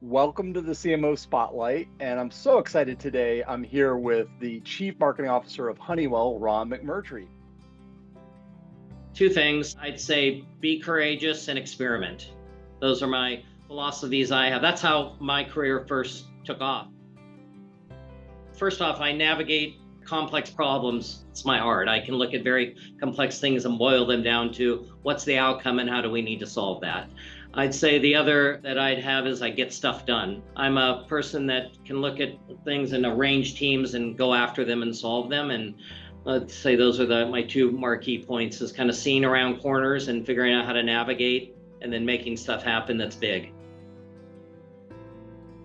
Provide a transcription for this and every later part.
Welcome to the CMO Spotlight, and I'm so excited today. I'm here with the Chief Marketing Officer of Honeywell, Ron McMurtrie. Two things. I'd say be courageous and experiment. Those are my philosophies I have. That's how my career first took off. First off, I navigate complex problems. It's my art. I can look at very complex things and boil them down to what's the outcome and how do we need to solve that. I'd say the other that I'd have is I get stuff done. I'm a person that can look at things and arrange teams and go after them and solve them. And let's say those are my two marquee points, is kind of seeing around corners and figuring out how to navigate and then making stuff happen that's big.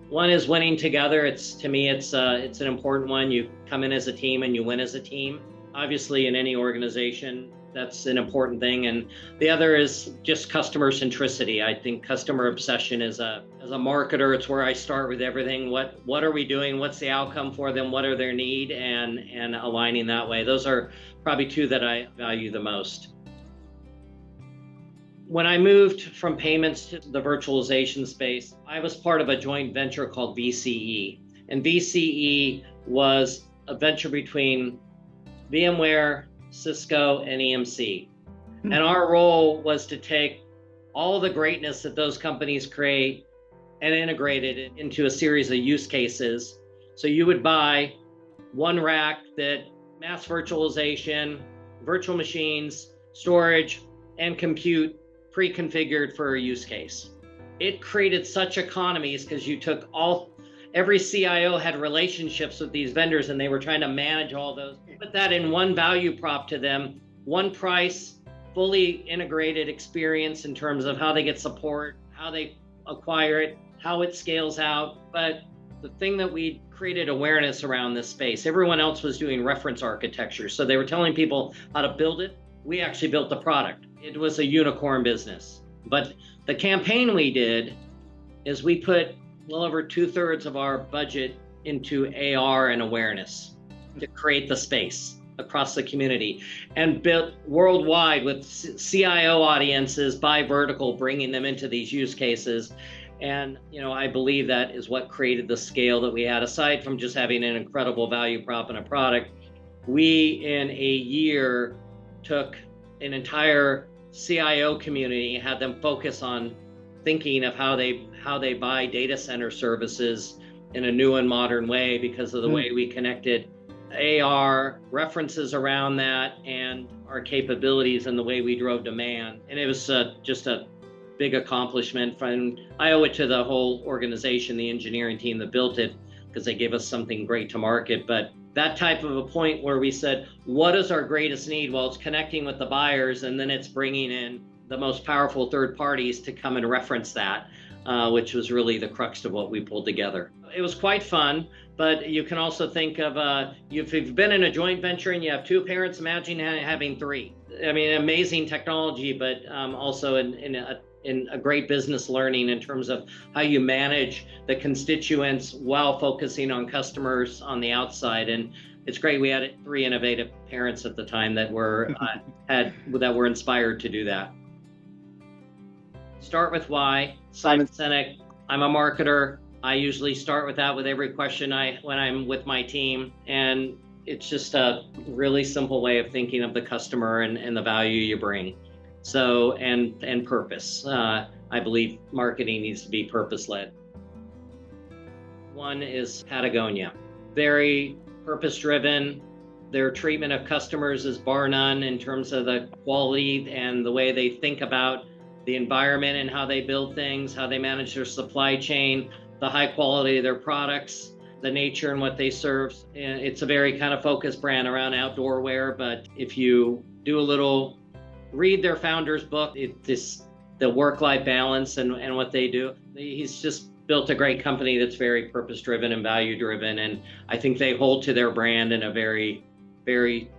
One is winning together. To me, it's an important one. You come in as a team and you win as a team. Obviously, in any organization, that's an important thing. And the other is just customer centricity. I think customer obsession as a marketer, it's where I start with everything. What are we doing? What's the outcome for them? What are their need? And aligning that way. Those are probably two that I value the most. When I moved from payments to the virtualization space, I was part of a joint venture called VCE. And VCE was a venture between VMware, Cisco, and EMC. And our role was to take all the greatness that those companies create and integrate it into a series of use cases. So you would buy one rack that mass virtualization, virtual machines, storage, and compute pre-configured for a use case. It created such economies because you took every CIO had relationships with these vendors and they were trying to manage all those. Put that in one value prop to them, one price, fully integrated experience in terms of how they get support, how they acquire it, how it scales out. But the thing that we created awareness around this space, everyone else was doing reference architecture. So they were telling people how to build it. We actually built the product. It was a unicorn business. But the campaign we did is we put well over 2/3 of our budget into AR and awareness to create the space across the community, and built worldwide with CIO audiences by vertical, bringing them into these use cases. And I believe that is what created the scale that we had. Aside from just having an incredible value prop and a product, we in a year took an entire CIO community, had them focus on thinking of how they buy data center services in a new and modern way because of the way we connected AR, references around that, and our capabilities and the way we drove demand. And it was just a big accomplishment. And I owe it to the whole organization, the engineering team that built it, because they gave us something great to market. But that type of a point where we said, what is our greatest need? Well, it's connecting with the buyers, and then it's bringing in the most powerful third parties to come and reference that, which was really the crux of what we pulled together. It was quite fun, but you can also think of, if you've been in a joint venture and you have two parents, imagine having three. I mean, amazing technology, but also in a great business learning in terms of how you manage the constituents while focusing on customers on the outside. And it's great. We had three innovative parents at the time that were inspired to do that. Start with why. Simon Sinek. I'm a marketer. I usually start with that with every question when I'm with my team. And it's just a really simple way of thinking of the customer and the value you bring. So, and purpose. I believe marketing needs to be purpose-led. One is Patagonia. Very purpose-driven. Their treatment of customers is bar none in terms of the quality and the way they think about the environment and how they build things, how they manage their supply chain, the high quality of their products, the nature and what they serve. And it's a very kind of focused brand around outdoor wear, but if you do a little read their founder's book, it's the work-life balance and what they do. He's just built a great company that's very purpose-driven and value-driven, and I think they hold to their brand in a very, very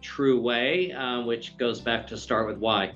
true way, which goes back to start with why.